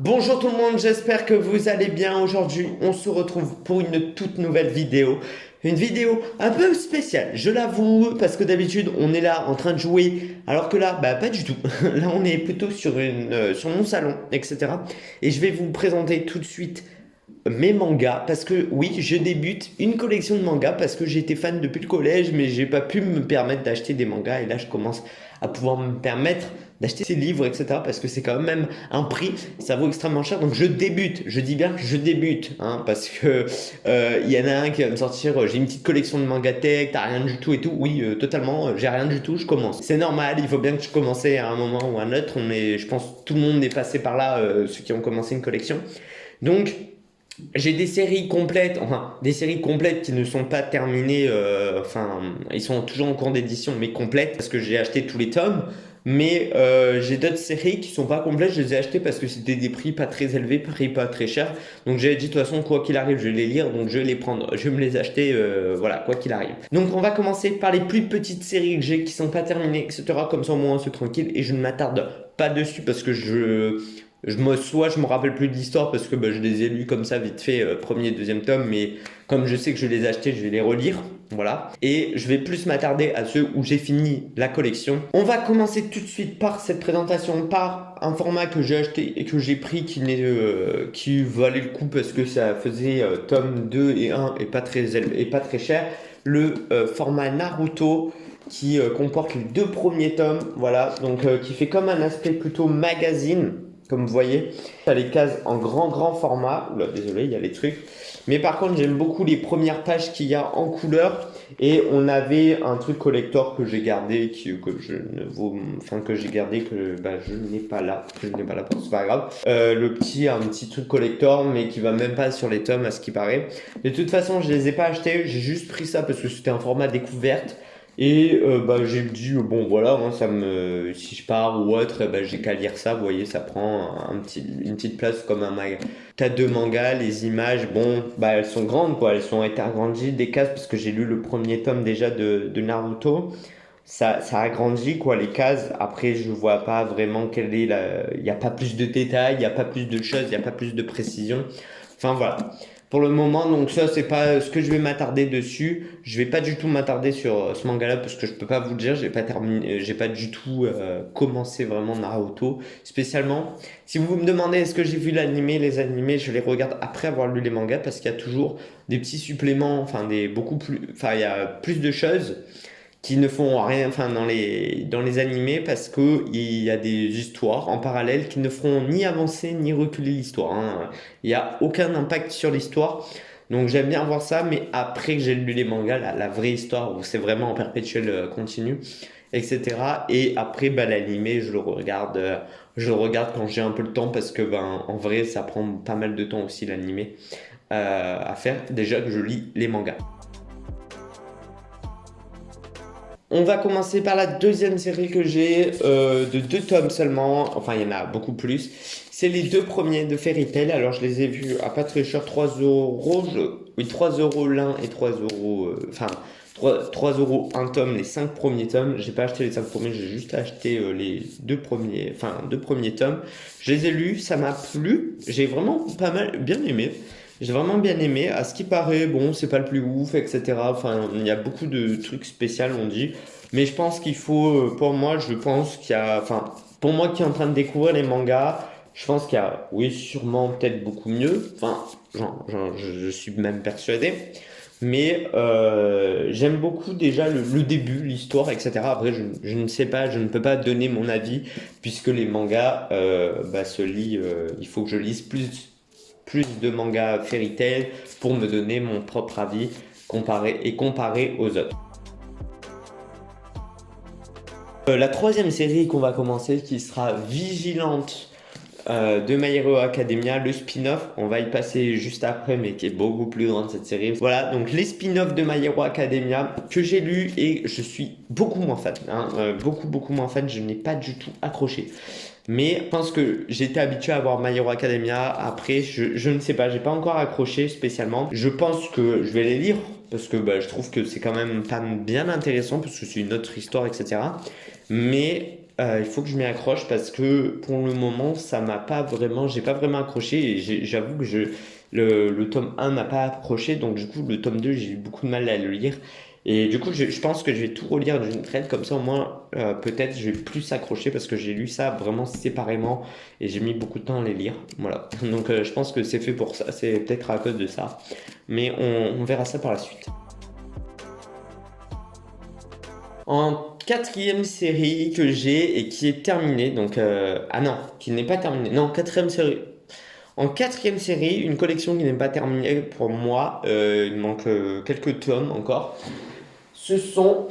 Bonjour tout le monde, j'espère que vous allez bien. Aujourd'hui, on se retrouve pour une toute nouvelle vidéo. Une vidéo un peu spéciale, je l'avoue, parce que d'habitude, on est là en train de jouer, alors que là, bah pas du tout. Là, on est plutôt sur mon salon, etc. Et je vais vous présenter tout de suite mes mangas, parce que oui, je débute une collection de mangas, parce que j'étais fan depuis le collège, mais j'ai pas pu me permettre d'acheter des mangas, et là je commence à pouvoir me permettre d'acheter ces livres, etc., parce que c'est quand même un prix, ça vaut extrêmement cher, donc je débute, je dis bien je débute, hein, parce que il y en a un qui va me sortir, j'ai une petite collection de manga tech, t'as rien du tout et tout, oui, totalement, j'ai rien du tout, je commence. C'est normal, il faut bien que je commence à un moment ou à un autre, je pense tout le monde est passé par là, ceux qui ont commencé une collection. Donc, j'ai des séries complètes, enfin des séries complètes qui ne sont pas terminées, ils sont toujours en cours d'édition, mais complètes parce que j'ai acheté tous les tomes. Mais j'ai d'autres séries qui sont pas complètes, je les ai achetées parce que c'était des prix pas très élevés, prix pas très chers. Donc j'ai dit de toute façon quoi qu'il arrive, je vais les lire, donc je vais les prendre, je vais me les acheter, voilà quoi qu'il arrive. Donc on va commencer par les plus petites séries que j'ai qui sont pas terminées, etc. Comme ça au moins c'est tranquille et je ne m'attarde pas dessus parce que soit je me rappelle plus de l'histoire parce que bah, je les ai lus comme ça vite fait, premier, deuxième tome, mais comme je sais que je vais les acheter, je vais les relire, voilà. Et je vais plus m'attarder à ceux où j'ai fini la collection. On va commencer tout de suite par cette présentation, par un format que j'ai acheté et que j'ai pris qui valait le coup parce que ça faisait tome 2 et 1 et pas très cher. Le format Naruto qui comporte les deux premiers tomes, voilà, donc qui fait comme un aspect plutôt magazine, comme vous voyez. T'as les cases en grand format. Oula, désolé, il y a les trucs. Mais par contre, j'aime beaucoup les premières pages qu'il y a en couleur. Et on avait un truc collector que j'ai gardé, que j'ai gardé, que bah, je n'ai pas là. Je n'ai pas là, c'est pas grave. Un petit truc collector, mais qui va même pas sur les tomes à ce qui paraît. De toute façon, je les ai pas achetés. J'ai juste pris ça parce que c'était un format découverte. Et bah, j'ai dit, bon voilà, hein, si je pars ou autre, bah, j'ai qu'à lire ça, vous voyez, ça prend une petite place comme un manga. T'as deux mangas, les images, bon, bah, elles sont grandes, quoi, elles ont été agrandies des cases, parce que j'ai lu le premier tome déjà de Naruto. Ça a grandi, quoi, les cases. Après, je vois pas vraiment il n'y a pas plus de détails, il n'y a pas plus de choses, il n'y a pas plus de précision. Enfin, voilà. Pour le moment, donc ça, c'est pas ce que je vais m'attarder dessus. Je vais pas du tout m'attarder sur ce manga-là parce que je peux pas vous le dire. J'ai pas terminé, j'ai pas du tout commencé vraiment Naruto spécialement. Si vous me demandez est-ce que j'ai vu l'animé, les animés, je les regarde après avoir lu les mangas parce qu'il y a toujours des petits suppléments, enfin il y a plus de choses qui ne font rien, enfin dans les animés parce que il y a des histoires en parallèle qui ne feront ni avancer ni reculer l'histoire, hein. Il n'y a aucun impact sur l'histoire. Donc j'aime bien voir ça, mais après que j'ai lu les mangas, la vraie histoire où c'est vraiment en perpétuel continu, etc. Et après bah, l'animé, je le regarde quand j'ai un peu le temps parce que ben en vrai ça prend pas mal de temps aussi l'animé à faire. Déjà que je lis les mangas. On va commencer par la deuxième série que j'ai, de deux tomes seulement. Enfin, il y en a beaucoup plus. C'est les deux premiers de Fairy Tail. Alors, je les ai vus à pas très cher, 3 euros. Oui, 3 euros l'un et 3 euros. Trois euros un tome, les 5 premiers tomes. J'ai pas acheté les 5 premiers, j'ai juste acheté les deux premiers tomes. Je les ai lus, ça m'a plu. J'ai vraiment pas mal, bien aimé. J'ai vraiment bien aimé. À ce qui paraît, bon, c'est pas le plus ouf, etc. Enfin, il y a beaucoup de trucs spéciaux, on dit. Mais je pense qu'il faut, pour moi, je pense qu'il y a, enfin, pour moi qui est en train de découvrir les mangas, je pense qu'il y a, oui, sûrement peut-être beaucoup mieux. Enfin, je suis même persuadé. Mais j'aime beaucoup déjà le début, l'histoire, etc. Après, je ne sais pas, je ne peux pas donner mon avis puisque les mangas bah, se lient. Il faut que je lise plus de mangas Fairy Tail pour me donner mon propre avis comparé aux autres. La troisième série qu'on va commencer, qui sera Vigilante de My Hero Academia, le spin-off, on va y passer juste après, mais qui est beaucoup plus grande cette série. Voilà, donc les spin-offs de My Hero Academia que j'ai lu et je suis beaucoup moins fan, hein, beaucoup moins fan, je n'ai pas du tout accroché. Mais je pense que j'étais habitué à voir My Hero Academia. Après, je ne sais pas, j'ai pas encore accroché spécialement. Je pense que je vais les lire parce que bah, je trouve que c'est quand même pas bien intéressant parce que c'est une autre histoire, etc. Mais il faut que je m'y accroche parce que pour le moment, ça m'a pas vraiment, j'ai pas vraiment accroché et j'avoue que le tome 1 m'a pas accroché, donc du coup, le tome 2 j'ai eu beaucoup de mal à le lire. Et du coup, je pense que je vais tout relire d'une traite, comme ça au moins, peut-être je vais plus s'accrocher parce que j'ai lu ça vraiment séparément et j'ai mis beaucoup de temps à les lire. Voilà. Donc je pense que c'est fait pour ça, c'est peut-être à cause de ça. Mais on verra ça par la suite. En quatrième série que j'ai et qui est terminée, donc ah non, qui n'est pas terminée, non, quatrième série. En quatrième série, une collection qui n'est pas terminée pour moi, il manque quelques tomes encore. Ce sont,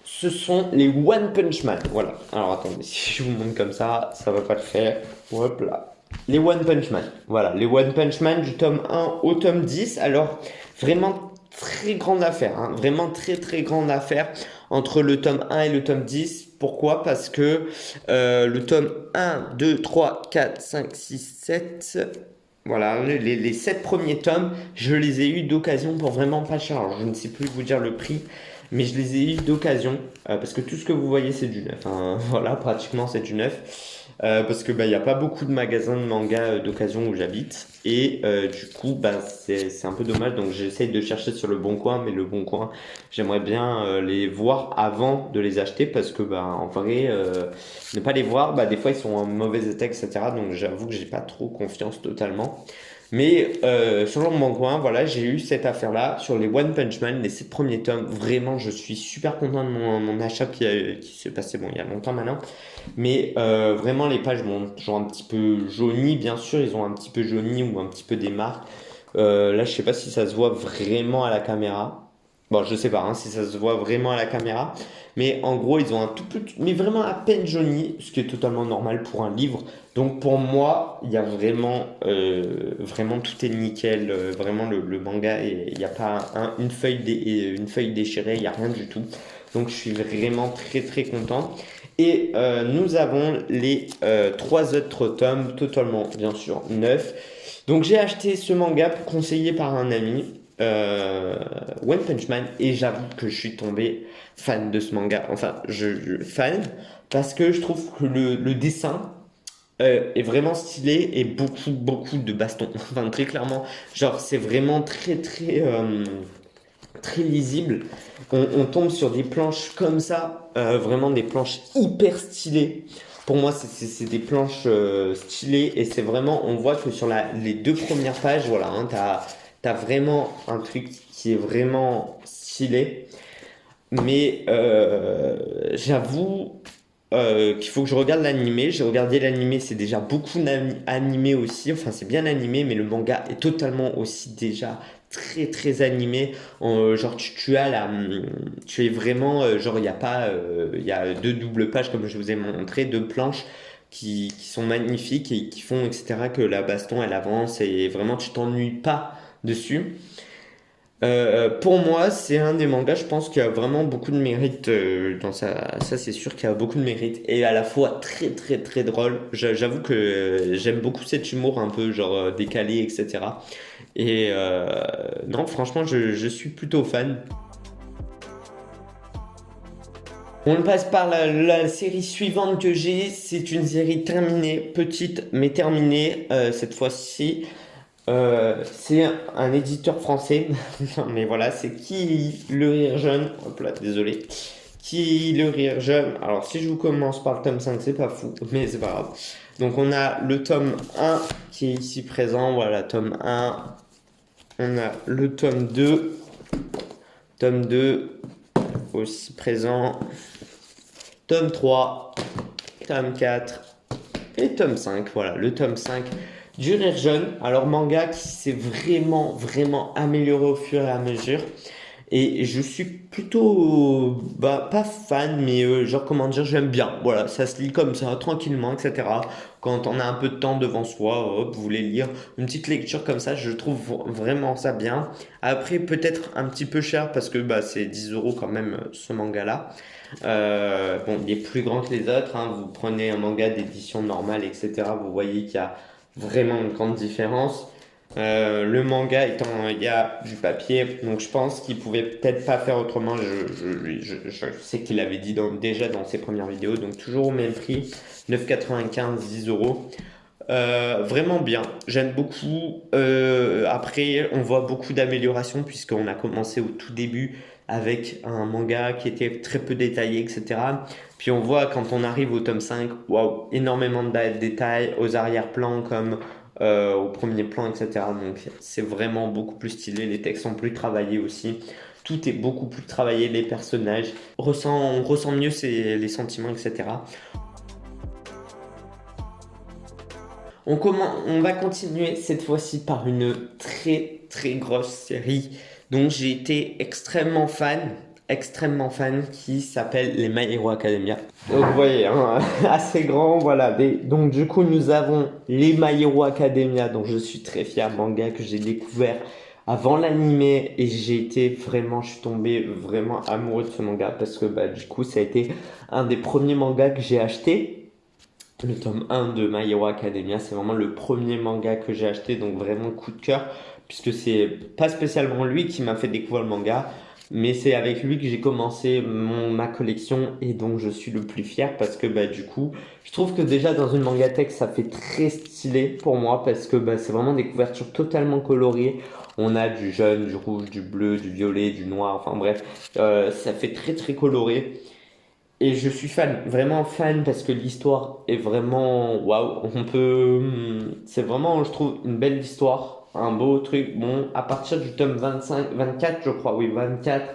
ce sont les One Punch Man. Voilà. Alors attendez, si je vous montre comme ça va pas le faire. Hop là. Les One Punch Man. Voilà, les One Punch Man du tome 1 au tome 10. Alors, vraiment très grande affaire, hein. Vraiment très très grande affaire entre le tome 1 et le tome 10. Pourquoi? Parce que le tome 1, 2, 3, 4, 5, 6, 7... Voilà, les 7 premiers tomes, je les ai eus d'occasion pour vraiment pas cher. Alors, je ne sais plus vous dire le prix, mais je les ai eus d'occasion parce que tout ce que vous voyez, c'est du neuf, hein. Voilà, pratiquement, c'est du neuf. Parce que bah, il n'y a pas beaucoup de magasins de manga d'occasion où j'habite. Et du coup, bah, c'est un peu dommage. Donc, j'essaye de chercher sur le Bon Coin, mais le Bon Coin, j'aimerais bien les voir avant de les acheter parce que, bah, en vrai, ne pas les voir, bah, des fois, ils sont en mauvais état, etc. Donc, j'avoue que j'ai pas trop confiance totalement. Mais sur le Bon Coin, voilà, j'ai eu cette affaire-là sur les One Punch Man, les 7 premiers tomes. Vraiment, je suis super content de mon achat qui s'est passé bon, il y a longtemps maintenant. Mais vraiment, les pages m'ont genre un petit peu jauni, bien sûr, ils ont un petit peu jauni ou un petit peu des marques. Là, je sais pas si ça se voit vraiment à la caméra. Bon, je sais pas hein, si ça se voit vraiment à la caméra. Mais en gros, ils ont un tout petit, mais vraiment à peine jauni, ce qui est totalement normal pour un livre. Donc pour moi, il y a vraiment, vraiment tout est nickel. Vraiment, le manga, il n'y a pas une feuille déchirée, il n'y a rien du tout. Donc je suis vraiment très très content. Et nous avons les 3 autres tomes, totalement bien sûr neufs. Donc j'ai acheté ce manga conseillé par un ami, One Punch Man, et j'avoue que je suis tombé fan de ce manga. Enfin, fan parce que je trouve que le dessin est vraiment stylé et beaucoup beaucoup de bastons. Enfin très clairement, genre c'est vraiment très très très lisible. On tombe sur des planches comme ça, vraiment des planches hyper stylées. Pour moi, c'est des planches stylées et c'est vraiment, on voit que sur les 2 premières pages, voilà, hein, t'as vraiment un truc qui est vraiment stylé. Mais j'avoue qu'il faut que je regarde l'animé. J'ai regardé l'animé, c'est déjà beaucoup animé aussi. Enfin, c'est bien animé, mais le manga est totalement aussi déjà très très animé. Genre, tu as tu es vraiment, genre, il n'y a pas, il y a 2 doubles pages comme je vous ai montré, 2 planches qui sont magnifiques et qui font, etc., que la baston elle avance et vraiment tu t'ennuies pas dessus. Pour moi, c'est un des mangas, je pense qu'il y a vraiment beaucoup de mérite dans ça c'est sûr qu'il y a beaucoup de mérite et à la fois très très très drôle. J'avoue que j'aime beaucoup cet humour un peu genre décalé, etc. Et non, franchement, je suis plutôt fan. On passe par la série suivante que j'ai. C'est une série terminée, petite mais terminée cette fois-ci. C'est un éditeur français, non, mais voilà, c'est Qui le rire jeune. Hop là, désolé. Qui le rire jeune. Alors, si je vous commence par le tome 5, c'est pas fou, mais c'est pas grave. Donc, on a le tome 1 qui est ici présent. Voilà, tome 1. On a le tome 2 aussi présent. Tome 3, tome 4 et tome 5. Voilà, le tome 5 du Rire Jaune. Alors, manga qui s'est vraiment, vraiment amélioré au fur et à mesure. Et je suis plutôt, bah, pas fan, mais genre, comment dire, j'aime bien. Voilà, ça se lit comme ça, tranquillement, etc. Quand on a un peu de temps devant soi, hop, vous voulez lire une petite lecture comme ça, je trouve vraiment ça bien. Après, peut-être un petit peu cher parce que bah, c'est 10 € quand même ce manga-là. Bon, il est plus grand que les autres, hein. Vous prenez un manga d'édition normale, etc. Vous voyez qu'il y a vraiment une grande différence. Le manga étant, il y a du papier, donc je pense qu'il pouvait peut-être pas faire autrement. Je sais qu'il avait dit déjà dans ses premières vidéos, donc toujours au même prix, 9,95, 10 euros. Vraiment bien, j'aime beaucoup. Après, on voit beaucoup d'améliorations puisqu'on a commencé au tout début avec un manga qui était très peu détaillé, etc. Puis on voit quand on arrive au tome 5, waouh, énormément de détails aux arrière-plans comme au premier plan, etc. Donc c'est vraiment beaucoup plus stylé, les textes sont plus travaillés aussi. Tout est beaucoup plus travaillé, les personnages, on ressent mieux les sentiments, etc. On va continuer cette fois-ci par une très très grosse série dont j'ai été extrêmement fan, qui s'appelle les My Hero Academia. Donc vous voyez, hein, assez grand, voilà. Donc du coup nous avons les My Hero Academia, dont je suis très fier, manga que j'ai découvert avant l'animé et je suis tombé vraiment amoureux de ce manga parce que bah, du coup ça a été un des premiers mangas que j'ai acheté. Le tome 1 de My Hero Academia, c'est vraiment le premier manga que j'ai acheté, donc vraiment coup de cœur, puisque c'est pas spécialement lui qui m'a fait découvrir le manga, mais c'est avec lui que j'ai commencé ma collection, et donc je suis le plus fier parce que bah, du coup, je trouve que déjà dans une mangatech, ça fait très stylé pour moi, parce que bah, c'est vraiment des couvertures totalement colorées. On a du jaune, du rouge, du bleu, du violet, du noir, enfin bref, ça fait très très coloré. Et je suis fan, vraiment fan, parce que l'histoire est vraiment waouh. C'est vraiment, je trouve, une belle histoire, un beau truc. Bon, à partir du tome 25, 24, je crois, oui, 24.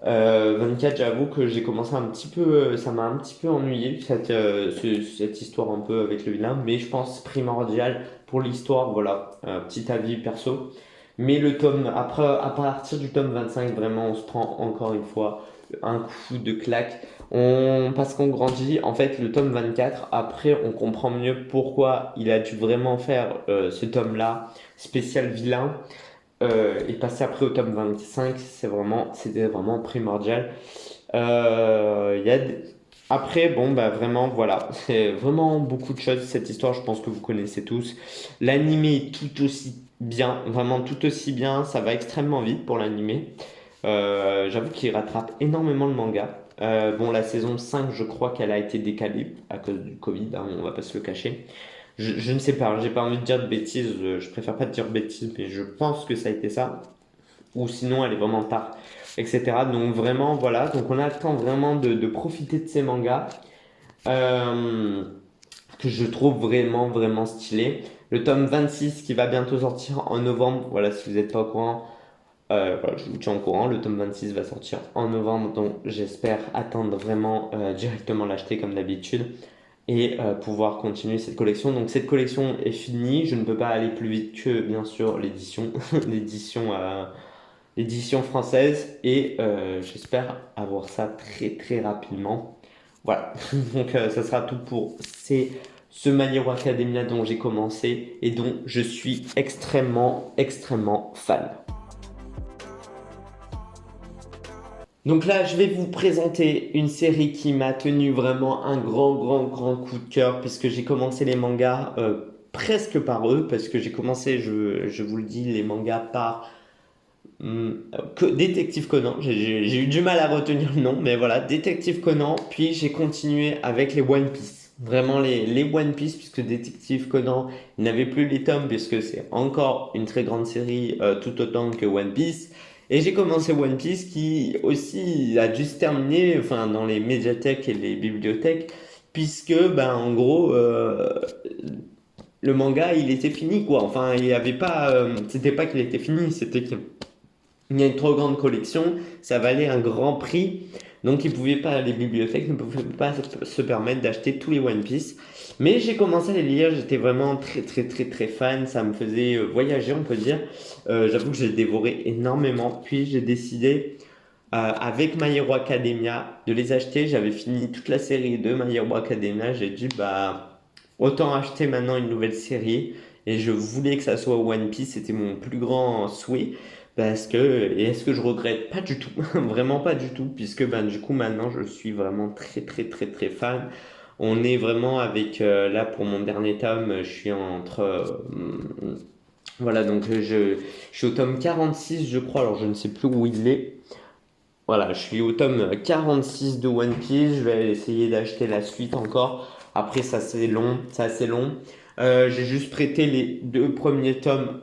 24, j'avoue que j'ai commencé un petit peu, ça m'a un petit peu ennuyé, cette histoire un peu avec le vilain, mais je pense primordial pour l'histoire, voilà, petit avis perso. Mais après, à partir du tome 25, vraiment, on se prend encore une fois un coup de claque. Parce qu'on grandit, en fait, le tome 24, après, on comprend mieux pourquoi il a dû vraiment faire ce tome-là, spécial vilain. Et passer après au tome 25, c'était vraiment primordial. Il y a Après, bon, bah vraiment, voilà, c'est vraiment beaucoup de choses. Cette histoire, je pense que vous connaissez tous. L'animé est tout aussi bien, vraiment tout aussi bien. Ça va extrêmement vite pour l'animé. J'avoue qu'il rattrape énormément le manga. Bon, la saison 5, je crois qu'elle a été décalée à cause du Covid, hein, on va pas se le cacher. Je ne sais pas, j'ai pas envie de dire de bêtises, je préfère pas dire de bêtises, mais je pense que ça a été ça. Ou sinon, elle est vraiment tard, etc. Donc vraiment, voilà, donc on attend vraiment de profiter de ces mangas euh, que je trouve vraiment stylé. Le tome 26 qui va bientôt sortir en novembre, voilà, si vous n'êtes pas au courant, voilà, je vous tiens au courant, le tome 26 va sortir en novembre, donc j'espère attendre vraiment directement l'acheter comme d'habitude et pouvoir continuer cette collection. Donc cette collection est finie, je ne peux pas aller plus vite que bien sûr l'édition, l'édition française, et j'espère avoir ça très rapidement. Voilà, donc ça sera tout pour ce My Hero Academia dont j'ai commencé et dont je suis extrêmement fan. Donc là, je vais vous présenter une série qui m'a tenu vraiment un grand coup de cœur, puisque j'ai commencé les mangas presque par eux, parce que j'ai commencé, je vous le dis, les mangas par Détective Conan. J'ai eu du mal à retenir le nom, mais voilà, Détective Conan, puis j'ai continué avec les One Piece. Vraiment les One Piece, puisque Détective Conan il n'avait plus les tomes, puisque c'est encore une très grande série, tout autant que One Piece. Et j'ai commencé One Piece qui aussi a dû se terminer, enfin, dans les médiathèques et les bibliothèques, puisque, ben, en gros, le manga il était fini, quoi. Enfin, il y avait pas, c'était pas qu'il était fini, c'était qu'il y a une trop grande collection, ça valait un grand prix, donc les bibliothèques ne pouvaient pas se permettre d'acheter tous les One Piece. Mais j'ai commencé à les lire, j'étais vraiment très fan, ça me faisait voyager, on peut dire. J'avoue que j'ai dévoré énormément, puis j'ai décidé avec My Hero Academia de les acheter. J'avais fini toute la série de My Hero Academia, j'ai dit bah autant acheter maintenant une nouvelle série, et je voulais que ça soit One Piece, c'était mon plus grand souhait. Et est-ce que je regrette? Pas du tout, vraiment pas du tout, puisque ben, du coup maintenant je suis vraiment très fan. On est vraiment avec, là pour mon dernier tome, je suis entre Voilà, donc je suis au tome 46, je crois, alors je ne sais plus où il est. Voilà, je suis au tome 46 de One Piece. Je vais essayer d'acheter la suite encore. Après, ça c'est long, c'est assez long. J'ai juste prêté les 2 premiers tomes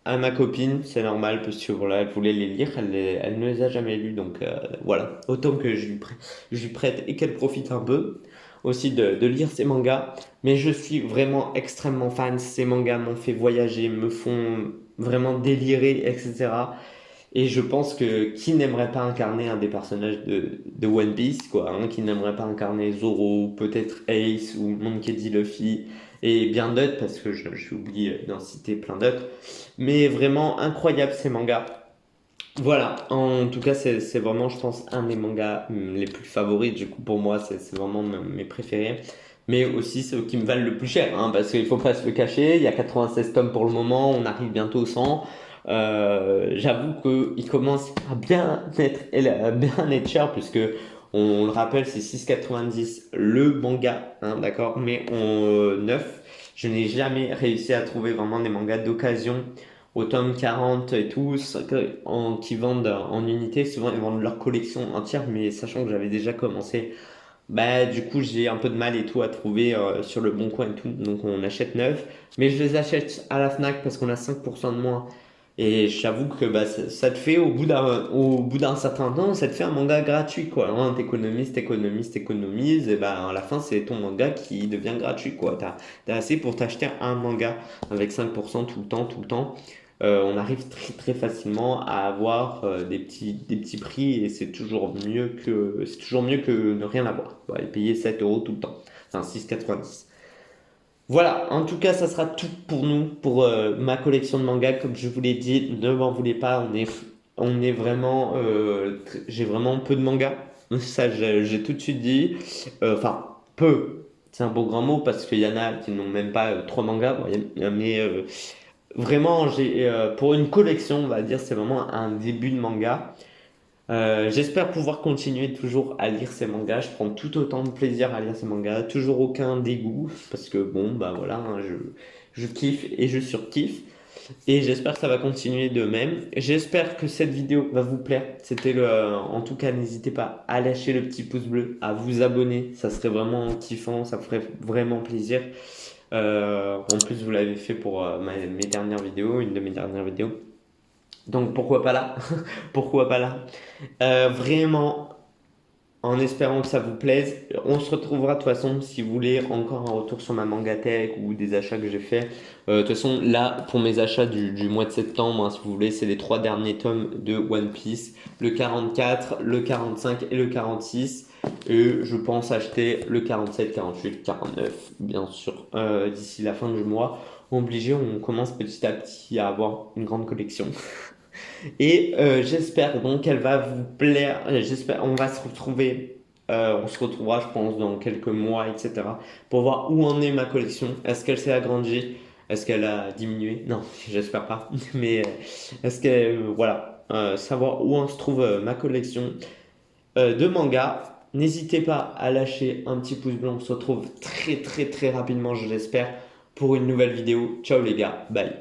à ma copine, c'est normal parce que voilà, elle voulait les lire, elle ne les a jamais lus, donc voilà. Autant que je lui prête et qu'elle profite un peu aussi de lire ses mangas. Mais je suis vraiment extrêmement fan. Ces mangas m'ont fait voyager, me font vraiment délirer, etc. Et je pense que qui n'aimerait pas incarner un des personnages de One Piece, quoi, hein, qui n'aimerait pas incarner Zoro, peut-être Ace ou Monkey D. Luffy, et bien d'autres, parce que j'ai oublié d'en citer plein d'autres. Mais vraiment incroyable ces mangas. Voilà, en tout cas, c'est vraiment, je pense, un des mangas les plus favoris. Du coup, pour moi, c'est vraiment mes préférés. Mais aussi ceux qui me valent le plus cher, hein, parce qu'il faut pas se le cacher. Il y a 96 tomes pour le moment, on arrive bientôt au 100. J'avoue qu'il commence à bien être cher, puisque on le rappelle, c'est 6,90 le manga, hein, d'accord, mais en neuf. Je n'ai jamais réussi à trouver vraiment des mangas d'occasion au tome 40 et tout, qui vendent en unité, souvent ils vendent leur collection entière, mais sachant que j'avais déjà commencé, bah du coup j'ai un peu de mal et tout à trouver sur le bon coin et tout, donc on achète neuf, mais je les achète à la Fnac parce qu'on a 5% de moins. Et j'avoue que bah, ça te fait au bout d'un certain temps, ça te fait un manga gratuit quoi. Hein. T'économises, et bah à la fin c'est ton manga qui devient gratuit quoi. T'as assez pour t'acheter un manga avec 5% tout le temps, tout le temps. On arrive très très facilement à avoir des petits prix et c'est toujours mieux que ne rien avoir. Ouais, payer 7 € tout le temps. Enfin 6,90. Voilà, en tout cas, ça sera tout pour nous, pour ma collection de mangas. Comme je vous l'ai dit, ne m'en voulez pas, on est vraiment, j'ai vraiment peu de mangas. Ça, j'ai tout de suite dit. Enfin, peu, c'est un beau grand mot parce qu'il y en a qui n'ont même pas 3 mangas. Bon, mais vraiment, pour une collection, on va dire, c'est vraiment un début de manga. J'espère pouvoir continuer toujours à lire ces mangas. Je prends tout autant de plaisir à lire ces mangas. Toujours aucun dégoût. Parce que bon, bah voilà, hein, je kiffe et je surkiffe. Et j'espère que ça va continuer de même. J'espère que cette vidéo va vous plaire. En tout cas, n'hésitez pas à lâcher le petit pouce bleu, à vous abonner. Ça serait vraiment kiffant. Ça ferait vraiment plaisir. En plus, vous l'avez fait pour mes dernières vidéos, une de mes dernières vidéos. Donc pourquoi pas là? Pourquoi pas là? Vraiment, en espérant que ça vous plaise. On se retrouvera de toute façon si vous voulez encore un retour sur ma Mangatech ou des achats que j'ai fait. De toute façon, là, pour mes achats du mois de septembre, hein, si vous voulez, c'est les 3 derniers tomes de One Piece, le 44, le 45 et le 46. Et je pense acheter le 47, 48, 49, bien sûr, d'ici la fin du mois. Obligé, on commence petit à petit à avoir une grande collection. Et j'espère donc qu'elle va vous plaire. J'espère, on se retrouvera, je pense, dans quelques mois, etc. Pour voir où en est ma collection. Est-ce qu'elle s'est agrandie? Est-ce qu'elle a diminué? Non, j'espère pas. Mais est-ce que, voilà, savoir où en se trouve ma collection de mangas. N'hésitez pas à lâcher un petit pouce bleu. On se retrouve très très très rapidement, je l'espère, pour une nouvelle vidéo. Ciao les gars, bye.